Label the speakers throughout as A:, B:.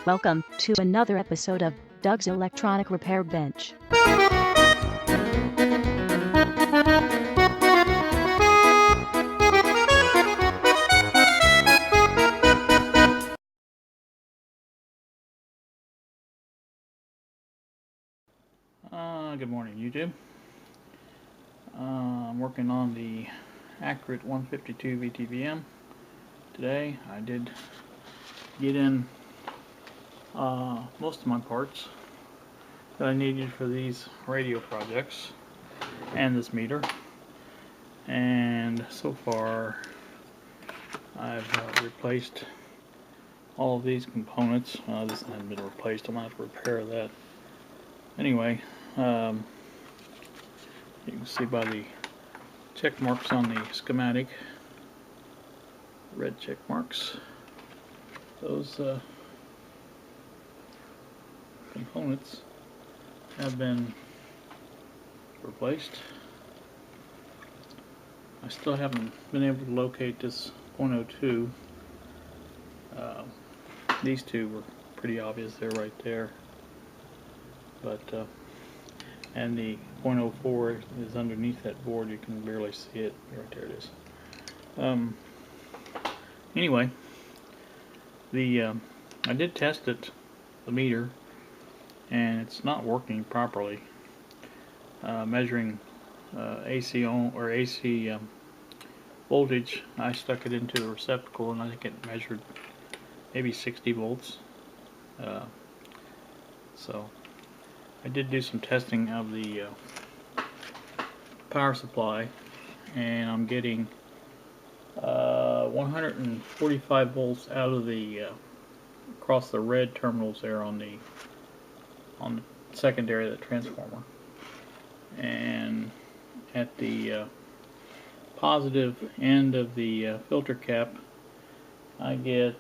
A: Welcome to another episode of Doug's Electronic Repair Bench.
B: Good morning, YouTube. I'm working on the Accurate 152 VTVM today. I did get in most of my parts that I needed for these radio projects and this meter, and so far I've replaced all of these components. This hasn't been replaced. I'm going to have to repair that anyway. You can see by the check marks on the schematic, red check marks, those components have been replaced. I still haven't been able to locate this 0.02. These two were pretty obvious, they're right there, but and the 0.04 is underneath that board. You can barely see it. Right there it is. Anyway, I did test it, the meter, and it's not working properly. Measuring AC on or AC voltage, I stuck it into the receptacle, and I think it measured maybe 60 volts. So I did do some testing of the power supply, and I'm getting 145 volts out of the across the red terminals there on the secondary of the transformer, and at the positive end of the filter cap I get,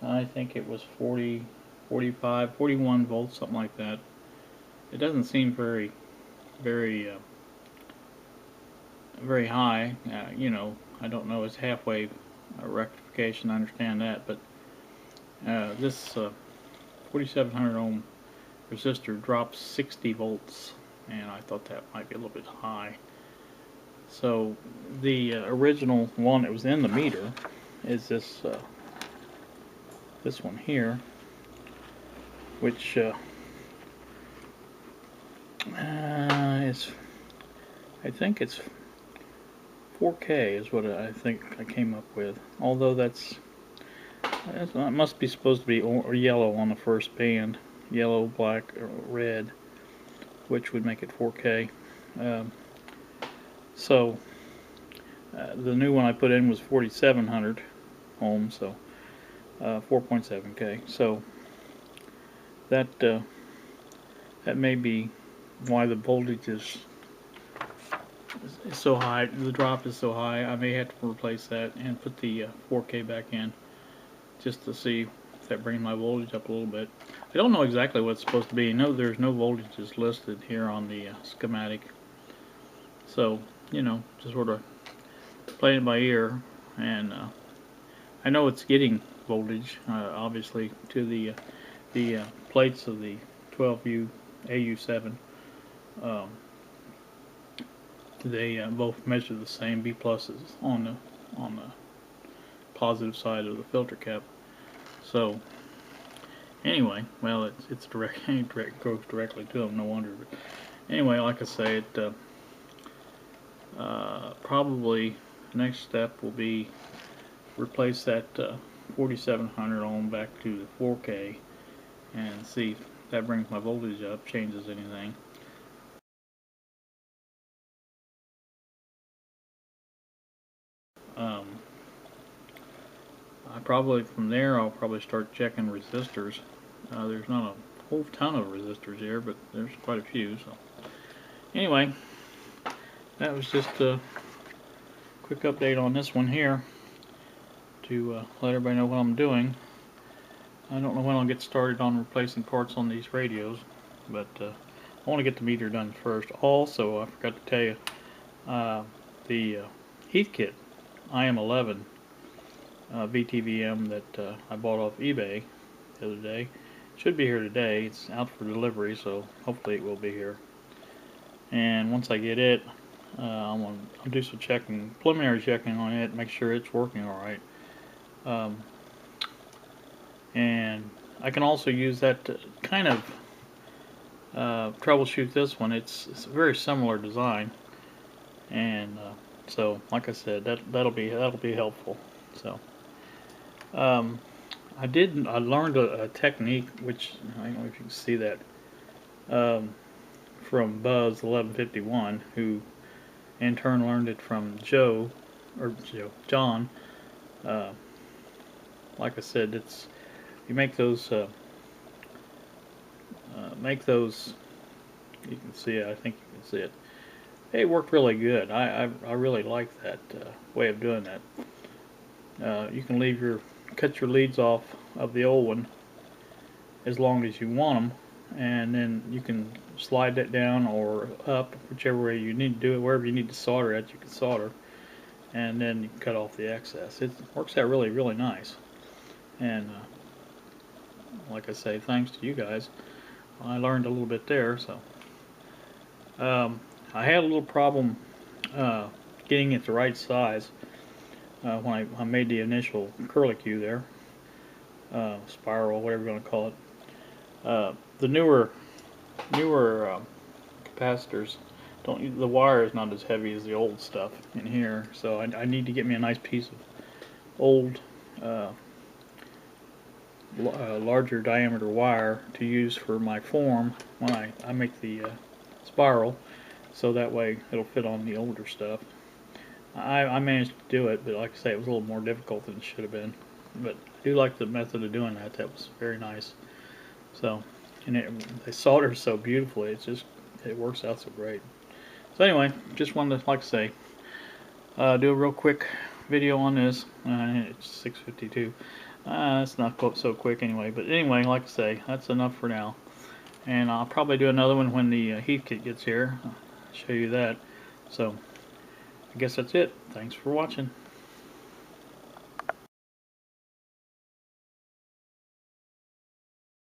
B: I think it was 40, 45, 41 volts, something like that. It doesn't seem very high. You know, I don't know, it's halfway rectification, I understand that, but this 4700 ohm resistor drops 60 volts, and I thought that might be a little bit high. So the original one that was in the meter is this one here, which is, I think it's 4K is what I think I came up with. Although that must be supposed to be yellow on the first band, yellow, black, or red, which would make it 4K. So the new one I put in was 4700 ohms, so 4.7K. So that may be why the voltage is so high. The drop is so high. I may have to replace that and put the 4K back in just to see if that brings my voltage up a little bit. I don't know exactly what it's supposed to be. No, there's no voltages listed here on the schematic. So, you know, just sort of playing it by ear, and I know it's getting voltage, obviously, to the plates of the 12U AU7. They both measure the same. B pluses on the positive side of the filter cap. So anyway, well, it's direct goes directly to them. No wonder. But anyway, like I say, it probably the next step will be replace that 4700 ohm back to the 4K and see if that brings my voltage up, changes anything. From there I'll probably start checking resistors. There's not a whole ton of resistors here, but there's quite a few. So anyway, that was just a quick update on this one here to let everybody know what I'm doing. I don't know when I'll get started on replacing parts on these radios, but I want to get the meter done first. Also, I forgot to tell you, the heat kit IM11 VTVM that I bought off eBay the other day Should be here today. It's out for delivery, so hopefully it will be here. And once I get it, I'll do some checking, preliminary checking on it, make sure it's working all right. And I can also use that to kind of troubleshoot this one. It's a very similar design, and so like I said, that'll be helpful. So I learned a technique, which I don't know if you can see that, from Buzz 1151, who in turn learned it from John. Uh, like I said, you make those you can see it, I think you can see it. It worked really good. I really like that way of doing that. You can cut your leads off of the old one as long as you want them, and then you can slide that down or up, whichever way you need to do it. Wherever you need to solder at, you can solder, and then you can cut off the excess. It works out really, really nice. And like I say, thanks to you guys, I learned a little bit there. So I had a little problem getting it the right size when I made the initial curlicue there, spiral, whatever you want to call it. The newer capacitors the wire is not as heavy as the old stuff in here, so I need to get me a nice piece of old larger diameter wire to use for my form when I make the spiral, so that way it'll fit on the older stuff. I managed to do it, but like I say, it was a little more difficult than it should have been. But I do like the method of doing that. That was very nice. So, and they solder so beautifully. It works out so great. So anyway, just wanted to, like I say, do a real quick video on this. It's 6:52. It's not so quick anyway. But anyway, like I say, that's enough for now. And I'll probably do another one when the heat kit gets here. I'll show you that. So I guess that's it. Thanks for watching.